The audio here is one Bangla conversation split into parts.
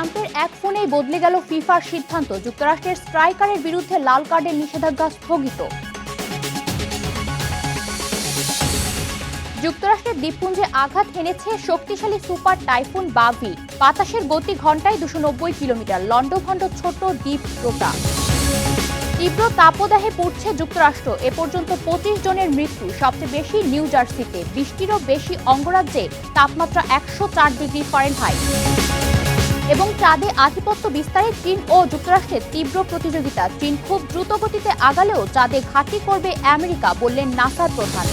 ট্রাম্পের এক ফোনেই বদলে গেল ফিফার সিদ্ধান্ত। যুক্তরাষ্ট্রের স্ট্রাইকারের বিরুদ্ধে লাল কার্ডের নিষেধাজ্ঞা স্থগিত। যুক্তরাষ্ট্রের দ্বীপপুঞ্জে আঘাত হেনেছে শক্তিশালী সুপার টাইফুন বাভি। বাতাসের গতি ঘন্টায় 290 কিলোমিটার। লন্ডভন্ড ছোট দ্বীপ রোটা। তীব্র তাপদাহে পড়ছে যুক্তরাষ্ট্র। এ পর্যন্ত 25 জনের মৃত্যু। সবচেয়ে বেশি নিউ জার্সিতে। 20টিরও বেশি অঙ্গরাজ্যে তাপমাত্রা 104 ডিগ্রি ফারেনহাইট। এবং চাঁদে আধিপত্য বিস্তারে চীন ও যুক্তরাষ্ট্রের তীব্র প্রতিযোগিতা। চীন খুব দ্রুত গতিতে আগালেও চাঁদে ঘাঁটি করবে আমেরিকা, বললেন নাসার প্রধান।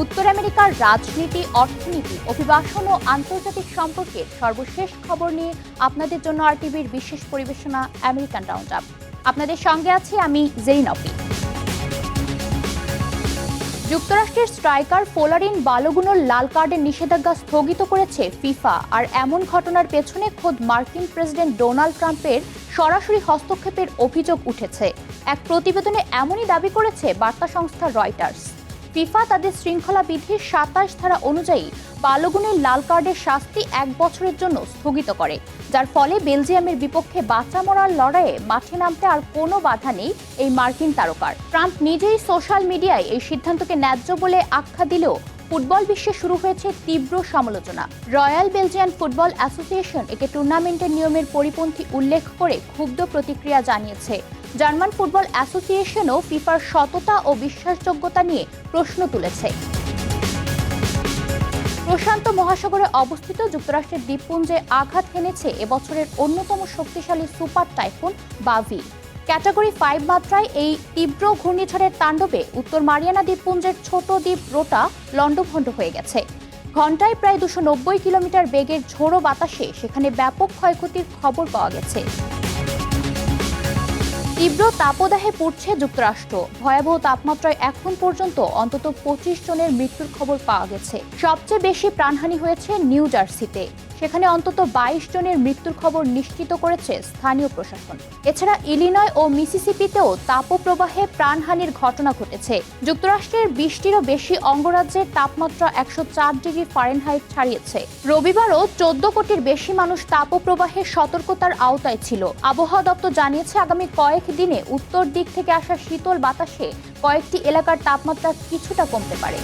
উত্তর আমেরিকার রাজনীতি, অর্থনীতি, অভিবাসন ও আন্তর্জাতিক সম্পর্কের সর্বশেষ খবর নিয়ে আপনাদের জন্য আরটিভির বিশেষ পরিবেশনা আমেরিকান রাউন্ড আপ। আপনাদের সঙ্গে আছি আমি জেরিন অপি। যুক্তরাষ্ট্রের স্ট্রাইকার ফোলারিন বালোগুনোর লাল কার্ডের নিষেধাজ্ঞা স্থগিত করেছে ফিফা। আর এমন ঘটনার পেছনে খোদ মার্কিন প্রেসিডেন্ট ডোনাল্ড ট্রাম্পের সরাসরি হস্তক্ষেপের অভিযোগ উঠেছে। এক প্রতিবেদনে এমনই দাবি করেছে বার্তা সংস্থা রয়টার্স। ফিফা তাদের শৃঙ্খলা বিধির 27 ধারা অনুযায়ী বালোগুনের লাল কার্ডের শাস্তি 1 বছরের জন্য স্থগিত করে, যার ফলে বেলজিয়ামের বিপক্ষে বাঁচা মরার লড়াইয়ে মাঠে নামতে আর কোনো বাধা নেই এই মার্কিন তারকার। ট্রাম্প নিজেই সোশ্যাল মিডিয়ায় এই সিদ্ধান্তকে ন্যায্য বলে আখ্যা দিলেও ফুটবল বিশ্বে শুরু হয়েছে তীব্র সমালোচনা। রয়্যাল বেলজিয়ান ফুটবল অ্যাসোসিয়েশন একে টুর্নামেন্টের নিয়মের পরিপন্থী উল্লেখ করে ক্ষুব্ধ প্রতিক্রিয়া জানিয়েছে। জার্মান ফুটবল অ্যাসোসিয়েশনও ফিফার সততা ও বিশ্বাসযোগ্যতা নিয়ে প্রশ্ন তুলেছে। প্রশান্ত মহাসাগরে অবস্থিত যুক্তরাষ্ট্রের দ্বীপপুঞ্জে আঘাত হেনেছে এবছরের অন্যতম শক্তিশালী সুপার টাইফুন বাভি। ক্যাটাগরি 5 মাত্রায় এই তীব্র ঘূর্ণিঝড়ের তাণ্ডবে উত্তর মারিয়ানা দ্বীপপুঞ্জের ছোট দ্বীপ রোটা লন্ডভন্ড হয়ে গেছে। ঘন্টায় প্রায় 290 কিলোমিটার বেগের ঝোড়ো বাতাসে সেখানে ব্যাপক ক্ষয়ক্ষতির খবর পাওয়া গেছে। তীব্র তাপদাহে পড়ছে যুক্তরাষ্ট্র। ভয়াবহ তাপমাত্রায় এখন পর্যন্ত অন্তত 25 জনের মৃত্যুর খবর পাওয়া গেছে। সবচেয়ে বেশি প্রাণহানি হয়েছে নিউ জার্সিতে। সেখানে অন্তত 22 জনের মৃত্যুর খবর নিশ্চিত করেছে স্থানীয় প্রশাসন। এছাড়া ইলিনয় ও মিসিসিপিতেও তাপপ্রবাহে প্রাণহানির ঘটনা ঘটেছে। যুক্তরাষ্ট্রের 20টিরও বেশি অঙ্গরাজ্যের তাপমাত্রা 104 ডিগ্রি ফারেনহাইট ছাড়িয়েছে। রবিবারও 14 কোটির বেশি মানুষ তাপপ্রবাহের সতর্কতার আওতায় ছিল। আবহাওয়া দপ্তর জানিয়েছে আগামী কয়েক দিনে উত্তর দিক থেকে আসা শীতল বাতাসে কয়েকটি এলাকার তাপমাত্রা কিছুটা কমতে পারে।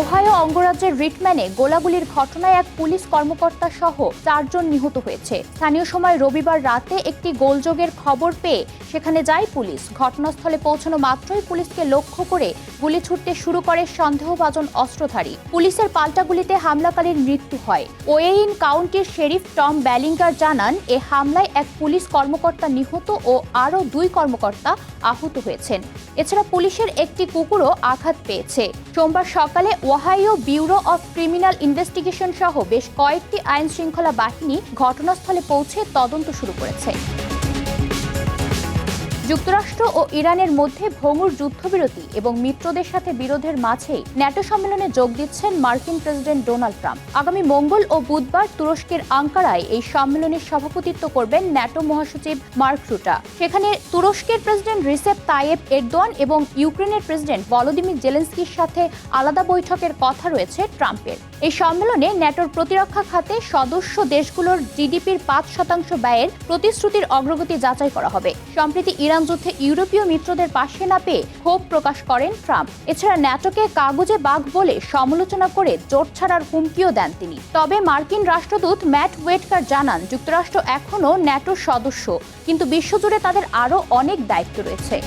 ওহাইও অঙ্গরাজ্যের রিটম্যানে গোলাগুলির ঘটনায় এক পুলিশ কর্মকর্তা সহ 4 জন নিহত হয়েছে। স্থানীয় সময় রবিবার রাতে একটি গোলযোগের খবর পেয়ে সেখানে যায় পুলিশ। ঘটনাস্থলে পৌঁছানো মাত্রই পুলিশকে লক্ষ্য করে গুলি ছুটতে শুরু করে সন্দেহভাজন অস্ত্রধারী। পুলিশের পাল্টা গুলিতে হামলাকারীর মৃত্যু হয়। ওয়েইন কাউন্টির শেরিফ টম ব্যালিঙ্গার জানান, এ হামলায় এক পুলিশ কর্মকর্তা নিহত ও আরও 2 কর্মকর্তা আহত হয়েছেন। এছাড়া পুলিশের একটি কুকুরও আঘাত পেয়েছে। সোমবার সকালে Ohio bureau of criminal investigation সহ বেশ কয়েকটি আইন শৃঙ্খলা বাহিনী ঘটনাস্থলে পৌঁছে তদন্ত শুরু করেছে। যুক্তরাষ্ট্র ও ইরানের মধ্যে ভঙ্গুর যুদ্ধবিরতি এবং মিত্রদের সাথে বিরোধের মাঝেই ন্যাটো সম্মেলনে যোগ দিচ্ছেন মার্কিন প্রেসিডেন্ট ডোনাল্ড ট্রাম্প। আগামী মঙ্গল ও বুধবার তুরস্কের আঙ্কারায় এই সম্মেলনের সভাপতিত্ব করবেন ন্যাটো মহাসচিব মার্ক রুটা। সেখানে তুরস্কের প্রেসিডেন্ট রিসেপ তাইয়েপ এরদোয়ান এবং ইউক্রেনের প্রেসিডেন্ট ভলোদিমির জেলেনস্কির সাথে আলাদা বৈঠকের কথা রয়েছে ট্রাম্পের। এই সম্মেলনে ন্যাটোর প্রতিরক্ষা খাতে সদস্য দেশগুলোর জিডিপির 5% ব্যয়ের প্রতিশ্রুতির অগ্রগতি যাচাই করা হবে। সম্প্রতি ইরান যুদ্ধে ইউরোপীয় মিত্রদের পাশে না পেয়ে ক্ষোভ প্রকাশ করেন ট্রাম্প। এছাড়া ন্যাটোকে কাগুজে বাঘ বলে সমালোচনা করে জোট ছাড়ার হুমকিও দেন তিনি। তবে মার্কিন রাষ্ট্রদূত ম্যাট ওয়েটকার জানান, যুক্তরাষ্ট্র এখনও ন্যাটোর সদস্য, কিন্তু বিশ্বজুড়ে তাদের আরও অনেক দায়িত্ব রয়েছে।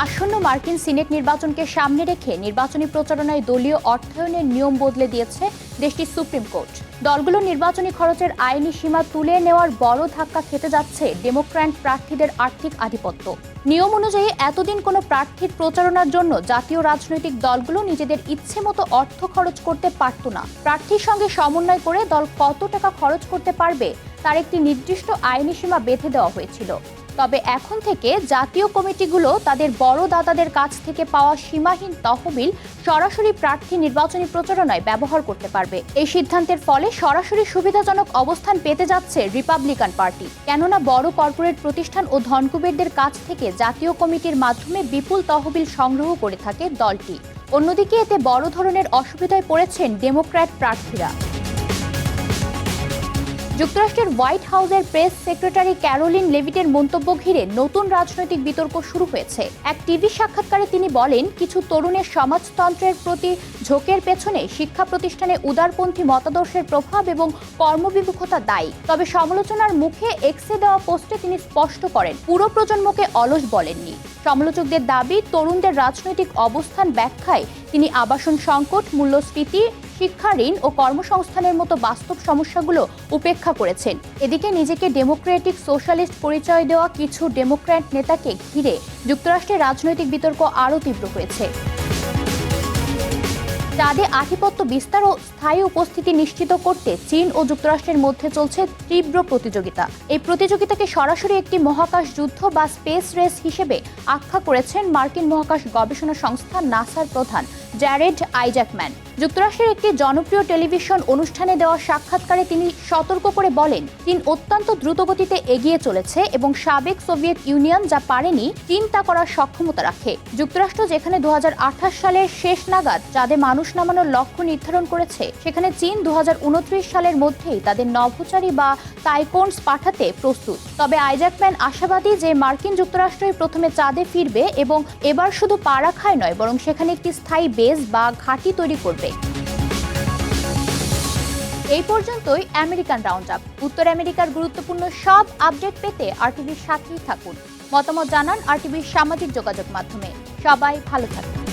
আসন্ন মার্কিন সিনেট নির্বাচনকে সামনে রেখে নির্বাচনী প্রচারণায় দলীয় অর্থায়নের নিয়ম বদলে দিয়েছে দেশটির সুপ্রিম কোর্ট। দলগুলো নির্বাচনী খরচের আইনি সীমা তুলে নেওয়ার বড় ধাক্কা খেতে যাচ্ছে ডেমোক্র্যাট প্রার্থীদের আর্থিক আধিপত্য। নিয়ম অনুযায়ী এতদিন কোনো প্রার্থীর প্রচারণার জন্য জাতীয় রাজনৈতিক দলগুলো নিজেদের ইচ্ছে মতো অর্থ খরচ করতে পারত না। প্রার্থীর সঙ্গে সমন্বয় করে দল কত টাকা খরচ করতে পারবে তার একটি নির্দিষ্ট আইনি সীমা বেঁধে দেওয়া হয়েছিল। তবে এখন থেকে জাতীয় কমিটিগুলো তাদের বড় দাতাদের কাছ থেকে পাওয়া সীমাহীন তহবিল সরাসরি প্রার্থী নির্বাচনী প্রচারণায় ব্যবহার করতে পারবে। এই সিদ্ধান্তের ফলে সরাসরি সুবিধাজনক অবস্থান পেতে যাচ্ছে রিপাবলিকান পার্টি। কেননা বড় কর্পোরেট প্রতিষ্ঠান ও ধনকুবেরদের কাছ থেকে জাতীয় কমিটির মাধ্যমে বিপুল তহবিল সংগ্রহ করে থাকে দলটি। অন্যদিকে এতে বড় ধরনের অসুবিধায় পড়েছেন ডেমোক্র্যাট প্রার্থীরা। যুক্তরাষ্ট্রের হোয়াইট হাউসের প্রেস সেক্রেটারি ক্যারোলিন লেভিটের মন্তব্য ঘিরে নতুন রাজনৈতিক বিতর্ক শুরু হয়েছে। এক টিভি সাক্ষাৎকারে তিনি বলেন, কিছু তরুণের সমাজতন্ত্রের প্রতি ঝোঁকের পেছনে শিক্ষা প্রতিষ্ঠানে উদারপন্থী মতাদর্শের প্রভাব এবং কর্মবিমুখতা দায়ী। তবে সমালোচনার মুখে এক্সে দেওয়া পোস্টে তিনি স্পষ্ট করেন, পুরো প্রজন্মকে অলস বলেননি। সমালোচকদের দাবি, তরুণদের রাজনৈতিক অবস্থান ব্যাখ্যায় তিনি আবাসন সংকট, মূল্যস্ফীতি, শিক্ষা, ঋণ ও কর্মসংস্থানের মতো বাস্তব সমস্যাগুলো উপেক্ষা করেছেন। এদিকে নিজেকে ডেমোক্রেটিক সোশ্যালিস্ট পরিচয় দেওয়া কিছু ডেমোক্র্যাট নেতাকে ঘিরে যুক্তরাষ্ট্রের রাজনৈতিক বিতর্ক আরও তীব্র হয়েছে। চাঁদে আধিপত্য বিস্তার ও স্থায়ী উপস্থিতি নিশ্চিত করতে চীন ও যুক্তরাষ্ট্রের মধ্যে চলছে তীব্র প্রতিযোগিতা। এই প্রতিযোগিতাকে সরাসরি একটি মহাকাশ যুদ্ধ বা স্পেস রেস হিসেবে আখ্যা করেছেন মার্কিন মহাকাশ গবেষণা সংস্থা নাসার প্রধান জ্যারেড আইজ্যাকম্যান। যুক্তরাষ্ট্রের একটি জনপ্রিয় টেলিভিশন অনুষ্ঠানে দেওয়া সাক্ষাৎকারে তিনি সতর্ক করে বলেন, চীন অত্যন্ত দ্রুতগতিতে এগিয়ে চলেছে এবং সাবেক সোভিয়েত ইউনিয়ন যা পারেনি, চীন তা করার সক্ষমতা রাখে। যুক্তরাষ্ট্র যেখানে 2028 সালের শেষ নাগাদ চাঁদে মানুষ নামানোর লক্ষ্য নির্ধারণ করেছে, সেখানে চীন 2029 সালের মধ্যেই তাদের নভোচারী বা তাইকোনস পাঠাতে প্রস্তুত। তবে আইজ্যাকম্যান আশাবাদী যে মার্কিন যুক্তরাষ্ট্রই প্রথমে চাঁদে ফিরবে এবং এবার শুধু পা রাখাই নয়, বরং সেখানে একটি স্থায়ী বেস বা ঘাঁটি তৈরি করবে। এই পর্যন্তই আমেরিকান রাউন্ড আপ। উত্তর আমেরিকার গুরুত্বপূর্ণ সব আপডেট পেতে আরটিভির সাথেই থাকুন। মতামত জানান আরটিভির সামাজিক যোগাযোগ মাধ্যমে। সবাই ভালো থাকুন।